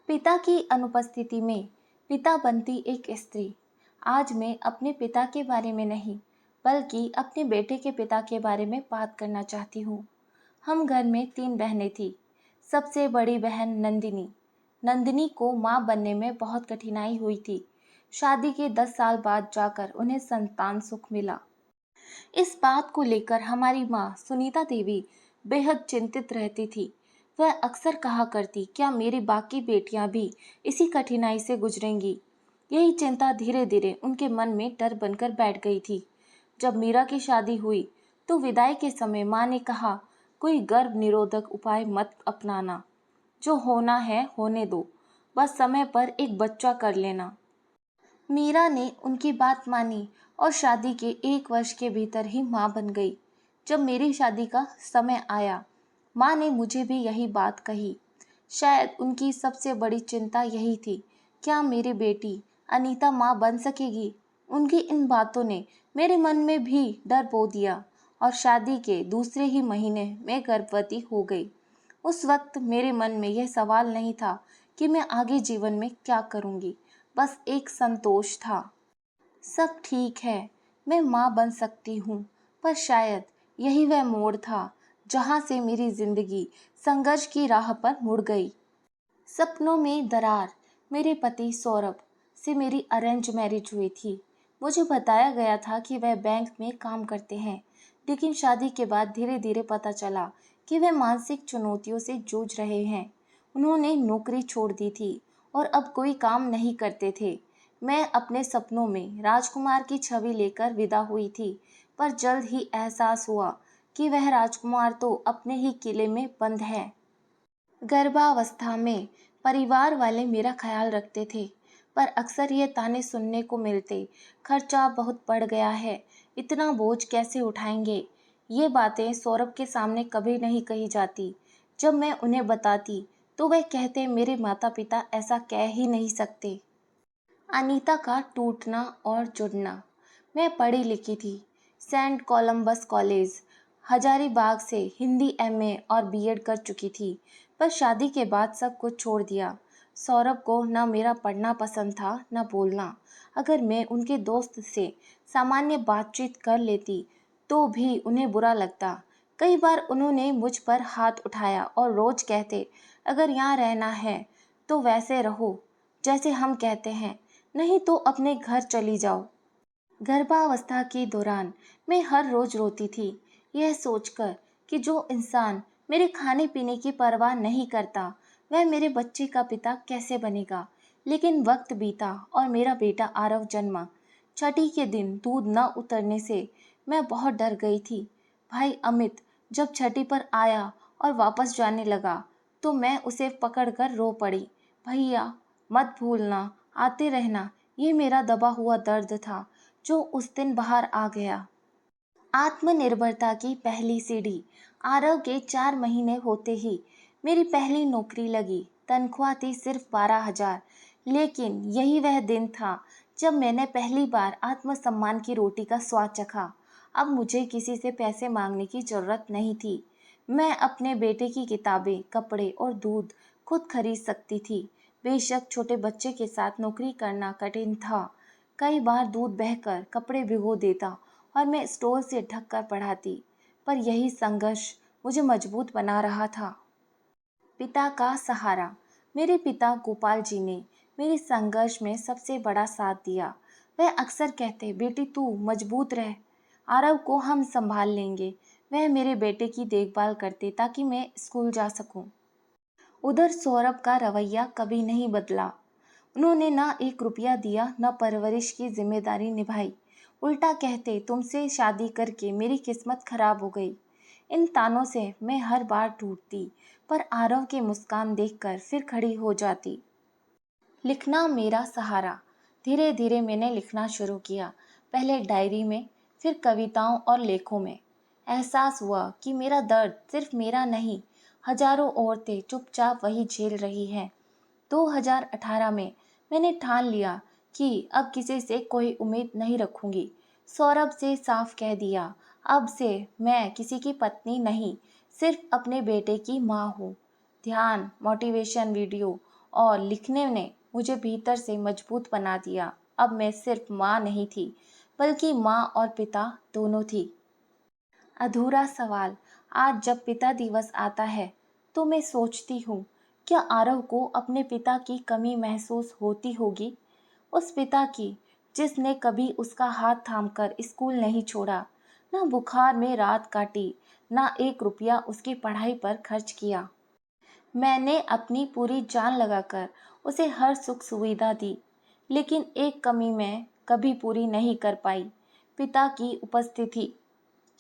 पिता की अनुपस्थिति में पिता बनती एक स्त्री। आज मैं अपने पिता के बारे में नहीं, बल्कि अपने बेटे के पिता के बारे में बात करना चाहती हूँ। हम घर में 3 बहनें थीं। सबसे बड़ी बहन नंदिनी। नंदिनी को माँ बनने में बहुत कठिनाई हुई थी। शादी के 10 साल बाद जाकर उन्हें संतान सुख मिला। इस बात को लेकर हमारी माँ सुनीता देवी बेहद चिंतित रहती थी। वह अक्सर कहा करती, क्या मेरी बाकी बेटियां भी इसी कठिनाई से गुजरेंगी? यही चिंता धीरे धीरे उनके मन में डर बनकर बैठ गई थी। जब मीरा की शादी हुई तो विदाई के समय माँ ने कहा, कोई गर्भ निरोधक उपाय मत अपनाना, जो होना है होने दो, बस समय पर एक बच्चा कर लेना। मीरा ने उनकी बात मानी और शादी के 1 वर्ष के भीतर ही माँ बन गई। जब मेरी शादी का समय आया, माँ ने मुझे भी यही बात कही। शायद उनकी सबसे बड़ी चिंता यही थी, क्या मेरी बेटी अनीता माँ बन सकेगी? उनकी इन बातों ने मेरे मन में भी डर बो दिया और शादी के दूसरे ही महीने मैं गर्भवती हो गई। उस वक्त मेरे मन में यह सवाल नहीं था कि मैं आगे जीवन में क्या करूँगी, बस एक संतोष था। सब ठीक है, मैं माँ बन सकती हूँ, पर शायद यही वह मोड़ था जहाँ से मेरी जिंदगी संघर्ष की राह पर मुड़ गई। सपनों में दरार। मेरे पति सौरभ से मेरी अरेंज मैरिज हुई थी। मुझे बताया गया था कि वह बैंक में काम करते हैं, लेकिन शादी के बाद धीरे धीरे पता चला कि वे मानसिक चुनौतियों से जूझ रहे हैं। उन्होंने नौकरी छोड़ दी थी और अब कोई काम नहीं करते थे। मैं अपने सपनों में राजकुमार की छवि लेकर विदा हुई थी, पर जल्द ही एहसास हुआ कि वह राजकुमार तो अपने ही किले में बंद है। गर्भावस्था में परिवार वाले मेरा ख्याल रखते थे, पर अक्सर ये ताने सुनने को मिलते, खर्चा बहुत बढ़ गया है, इतना बोझ कैसे उठाएंगे। ये बातें सौरभ के सामने कभी नहीं कही जाती। जब मैं उन्हें बताती तो वे कहते, मेरे माता पिता ऐसा कह ही नहीं सकते। अनीता का टूटना और जुड़ना। मैं पढ़ी लिखी थी, सेंट कोलंबस कॉलेज हजारीबाग से हिंदी एमए और बीएड कर चुकी थी, पर शादी के बाद सब कुछ छोड़ दिया। सौरभ को न मेरा पढ़ना पसंद था न बोलना। अगर मैं उनके दोस्त से सामान्य बातचीत कर लेती तो भी उन्हें बुरा लगता। कई बार उन्होंने मुझ पर हाथ उठाया और रोज कहते, अगर यहाँ रहना है तो वैसे रहो जैसे हम कहते हैं, नहीं तो अपने घर चली जाओ। गर्भावस्था के दौरान मैं हर रोज रोती थी, यह सोचकर कि जो इंसान मेरे खाने पीने की परवाह नहीं करता, वह मेरे बच्चे का पिता कैसे बनेगा। लेकिन वक्त बीता और मेरा बेटा आरव जन्मा। छठी के दिन दूध न उतरने से मैं बहुत डर गई थी। भाई अमित जब छठी पर आया और वापस जाने लगा तो मैं उसे पकड़कर रो पड़ी। भैया मत भूलना, आते रहना। ये मेरा दबा हुआ दर्द था जो उस दिन बाहर आ गया। आत्मनिर्भरता की पहली सीढ़ी। आरव के 4 महीने होते ही मेरी पहली नौकरी लगी। तनख्वाह थी सिर्फ 12,000, लेकिन यही वह दिन था जब मैंने पहली बार आत्मसम्मान की रोटी का स्वाद चखा। अब मुझे किसी से पैसे मांगने की जरूरत नहीं थी। मैं अपने बेटे की किताबें, कपड़े और दूध खुद खरीद सकती थी। बेशक छोटे बच्चे के साथ नौकरी करना कठिन था। कई बार दूध बहकर कपड़े भिगो देता और मैं स्टोल से ढककर पढ़ाती, पर यही संघर्ष मुझे मजबूत बना रहा था। पिता का सहारा। मेरे पिता गोपाल जी ने मेरे संघर्ष में सबसे बड़ा साथ दिया। वह अक्सर कहते, बेटी तू मजबूत रह, आरव को हम संभाल लेंगे। वह मेरे बेटे की देखभाल करते ताकि मैं स्कूल जा सकूं। उधर सौरभ का रवैया कभी नहीं बदला। उन्होंने न 1 रुपया दिया, न परवरिश की जिम्मेदारी निभाई। उल्टा कहते, तुमसे शादी करके मेरी किस्मत खराब हो गई। इन तानों से मैं हर बार टूटती, पर आरव की मुस्कान देखकर फिर खड़ी हो जाती। लिखना मेरा सहारा। धीरे धीरे मैंने लिखना शुरू किया, पहले डायरी में, फिर कविताओं और लेखों में। एहसास हुआ कि मेरा दर्द सिर्फ मेरा नहीं, हजारों औरतें चुपचाप वही झेल रही हैं। 2018 में मैंने ठान लिया कि अब किसी से कोई उम्मीद नहीं रखूंगी। सौरभ से साफ कह दिया, अब से मैं किसी की पत्नी नहीं, सिर्फ अपने बेटे की माँ हूँ। ध्यान, मोटिवेशन वीडियो और लिखने ने मुझे भीतर से मजबूत बना दिया। अब मैं सिर्फ माँ नहीं थी, बल्कि माँ और पिता दोनों थी। अधूरा सवाल। आज जब पिता दिवस आता है तो मैं सोचती हूँ, क्या आरव को अपने पिता की कमी महसूस होती होगी? उस पिता की जिसने कभी उसका हाथ थामकर स्कूल नहीं छोड़ा, ना बुखार में रात काटी, ना 1 रुपया उसकी पढ़ाई पर खर्च किया। मैंने अपनी पूरी जान लगाकर उसे हर सुख सुविधा दी, लेकिन एक कमी मैं कभी पूरी नहीं कर पाई, पिता की उपस्थिति।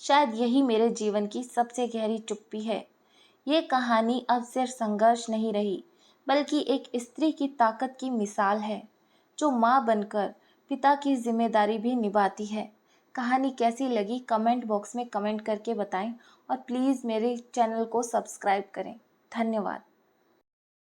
शायद यही मेरे जीवन की सबसे गहरी चुप्पी है। ये कहानी अब सिर्फ संघर्ष नहीं रही, बल्कि एक स्त्री की ताकत की मिसाल है, जो माँ बनकर पिता की जिम्मेदारी भी निभाती है। कहानी कैसी लगी कमेंट बॉक्स में कमेंट करके बताएं और प्लीज़ मेरे चैनल को सब्सक्राइब करें। धन्यवाद।